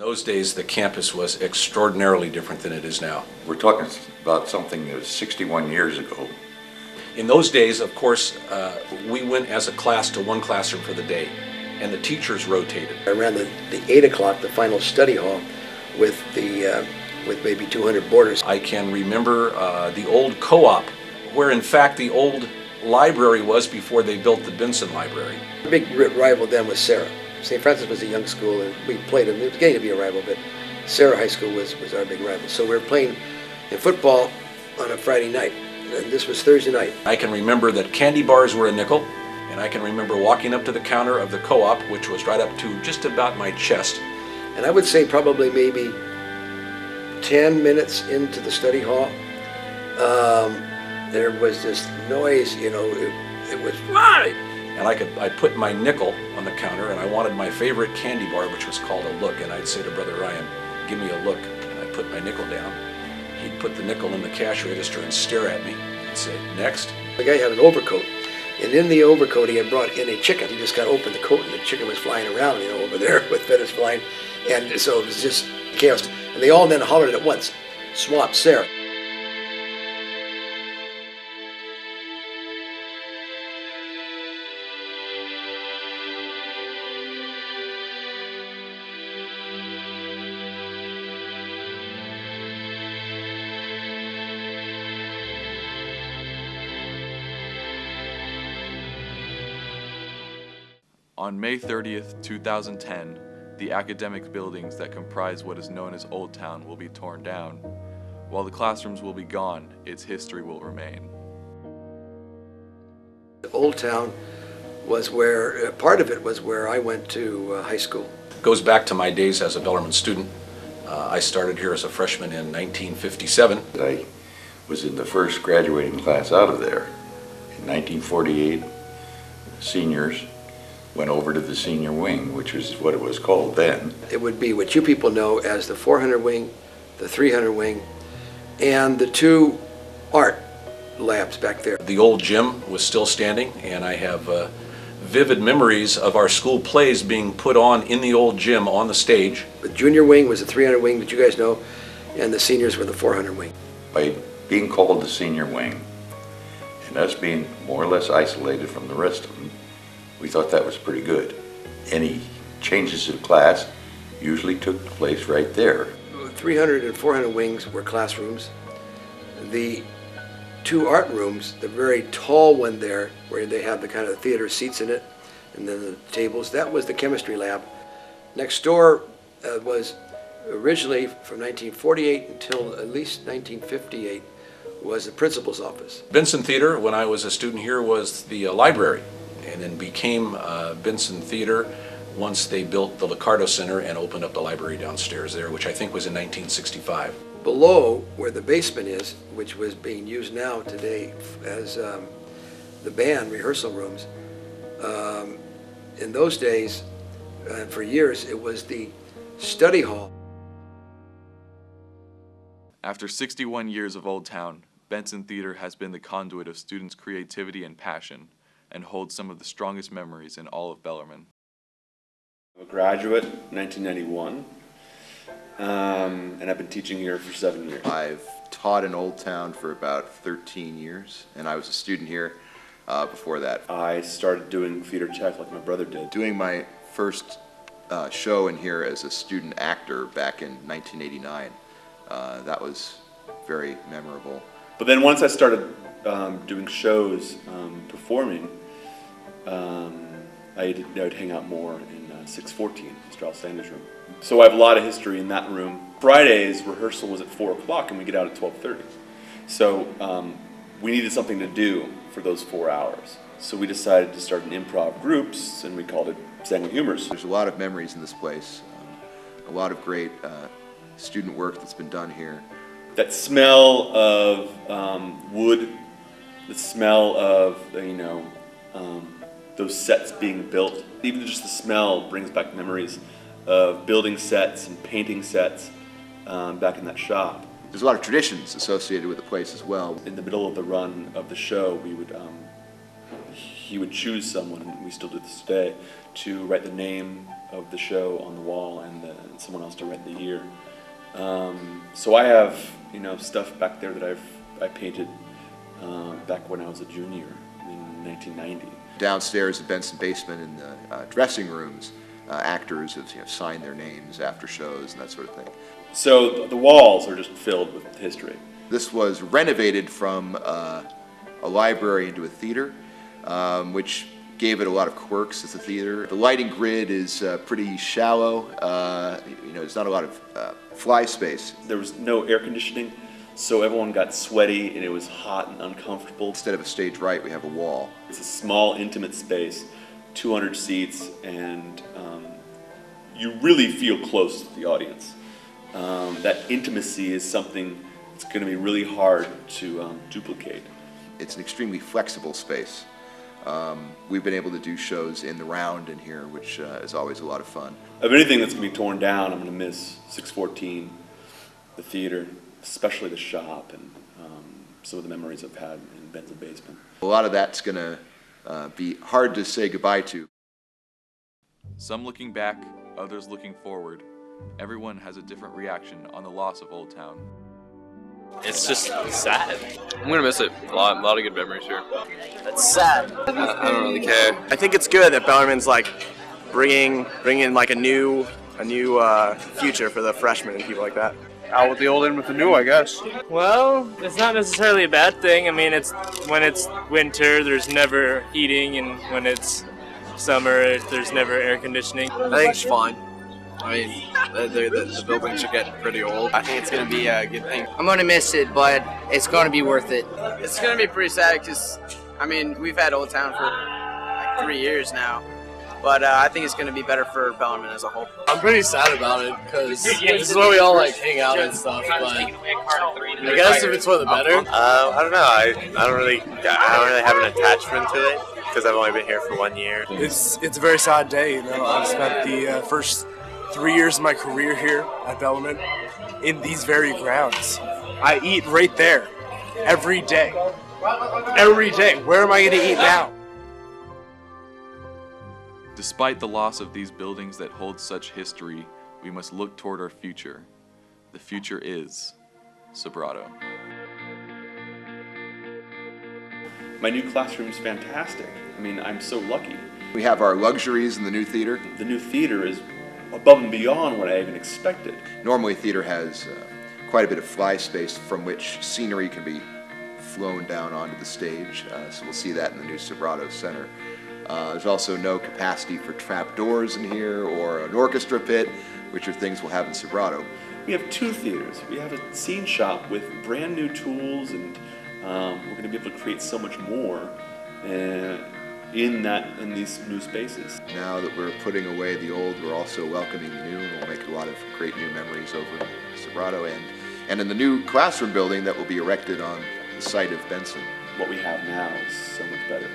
those days, the campus was extraordinarily different than it is now. We're talking about something that was 61 years ago. In those days, of course, we went as a class to one classroom for the day, and the teachers rotated. I ran the 8 o'clock, the final study hall, with maybe 200 boarders. I can remember the old co-op, where in fact the old library was before they built the Benson Library. The big rival then was Sarah. St. Francis was a young school, and we played them. It was getting to be a rival, but Sarah High School was our big rival. So we were playing in football on a Friday night, and this was Thursday night. I can remember that candy bars were a nickel, and I can remember walking up to the counter of the co-op, which was right up to just about my chest. And I would say probably maybe 10 minutes into the study hall, there was this noise, you know, it was right. And I put my nickel on the counter, and I wanted my favorite candy bar, which was called a look, and I'd say to Brother Ryan, give me a look, and I'd put my nickel down. He'd put the nickel in the cash register and stare at me and say, next. The guy had an overcoat, and in the overcoat he had brought in a chicken. He just got to open the coat, and the chicken was flying around, you know, over there with feathers flying, and so it was just chaos. And they all then hollered at once, "Swap Sarah." On May 30th, 2010, the academic buildings that comprise what is known as Old Town will be torn down. While the classrooms will be gone, its history will remain. Old Town was where, part of it was where I went to high school. It goes back to my days as a Bellarmine student. I started here as a freshman in 1957. I was in the first graduating class out of there. In 1948, seniors went over to the senior wing, which was what it was called then. It would be what you people know as the 400 wing, the 300 wing, and the two art labs back there. The old gym was still standing, and I have vivid memories of our school plays being put on in the old gym on the stage. The junior wing was the 300 wing that you guys know, and the seniors were the 400 wing. By being called the senior wing, and us being more or less isolated from the rest of them, we thought that was pretty good. Any changes to the class usually took place right there. 300 and 400 wings were classrooms. The two art rooms, the very tall one there, where they had the kind of theater seats in it, and then the tables, that was the chemistry lab. Next door was originally from 1948 until at least 1958 was the principal's office. Benson Theater, when I was a student here, was the library, and then became Benson Theater once they built the Licardo Center and opened up the library downstairs there, which I think was in 1965. Below where the basement is, which was being used now today as the band rehearsal rooms, in those days, for years, it was the study hall. After 61 years of Old Town, Benson Theater has been the conduit of students' creativity and passion, and holds some of the strongest memories in all of Bellarmine. I'm a graduate, 1991, and I've been teaching here for 7 years. I've taught in Old Town for about 13 years, and I was a student here before that. I started doing theater tech like my brother did. Doing my first show in here as a student actor back in 1989, that was very memorable. But then once I started doing shows, performing, I would hang out more in 614, Mr. Alexander's room. So I have a lot of history in that room. Fridays, rehearsal was at 4 o'clock and we get out at 12:30. So we needed something to do for those 4 hours. So we decided to start an improv groups, and we called it Sanguine Humors. There's a lot of memories in this place, a lot of great student work that's been done here. That smell of wood, the smell of, those sets being built, even just the smell brings back memories of building sets and painting sets back in that shop. There's a lot of traditions associated with the place as well. In the middle of the run of the show, we would he would choose someone, and we still do this today, to write the name of the show on the wall and someone else to write the year. So I have, stuff back there that I painted back when I was a junior in 1990. Downstairs, the Benson basement, in the dressing rooms, actors have signed their names after shows and that sort of thing. So the walls are just filled with history. This was renovated from a library into a theater, which gave it a lot of quirks as a theater. The lighting grid is pretty shallow. There's not a lot of fly space. There was no air conditioning, so everyone got sweaty and it was hot and uncomfortable. Instead of a stage right, we have a wall. It's a small, intimate space, 200 seats, and you really feel close to the audience. That intimacy is something that's going to be really hard to duplicate. It's an extremely flexible space. We've been able to do shows in the round in here, which is always a lot of fun. Of anything that's going to be torn down, I'm going to miss 614, the theater, especially the shop, and some of the memories I've had in Ben's basement. A lot of that's going to be hard to say goodbye to. Some looking back, others looking forward. Everyone has a different reaction on the loss of Old Town. It's just sad. I'm gonna miss it. A lot of good memories here. It's sad. I don't really care. I think it's good that Bellarmine's like bringing like a new future for the freshmen and people like that. Out with the old, in with the new, I guess. Well, it's not necessarily a bad thing. I mean, when it's winter, there's never heating, and when it's summer, there's never air conditioning. I think it's fine. I mean, the buildings are getting pretty old. I think it's going to be a good thing. I'm going to miss it, but it's going to be worth it. It's going to be pretty sad because, I mean, we've had Old Town for like 3 years now. But I think it's going to be better for Bellarmine as a whole. I'm pretty sad about it because this is where we all like hang out and stuff. But I guess if it's for the better. I don't know. I don't really have an attachment to it because I've only been here for 1 year. It's a very sad day. I've spent the first 3 years of my career here at Bellarmine in these very grounds. I eat right there every day. Every day. Where am I going to eat now? Despite the loss of these buildings that hold such history, we must look toward our future. The future is Sobrato. My new classroom's fantastic. I mean, I'm so lucky. We have our luxuries in the new theater. The new theater is above and beyond what I even expected. Normally, theater has quite a bit of fly space from which scenery can be flown down onto the stage, so we'll see that in the new Sobrato Center. There's also no capacity for trap doors in here or an orchestra pit, which are things we'll have in Sobrato. We have 2 theaters. We have a scene shop with brand new tools, and we're going to be able to create so much more in these new spaces. Now that we're putting away the old, we're also welcoming the new, and we'll make a lot of great new memories over Sobrato and in the new classroom building that will be erected on the site of Benson. What we have now is so much better.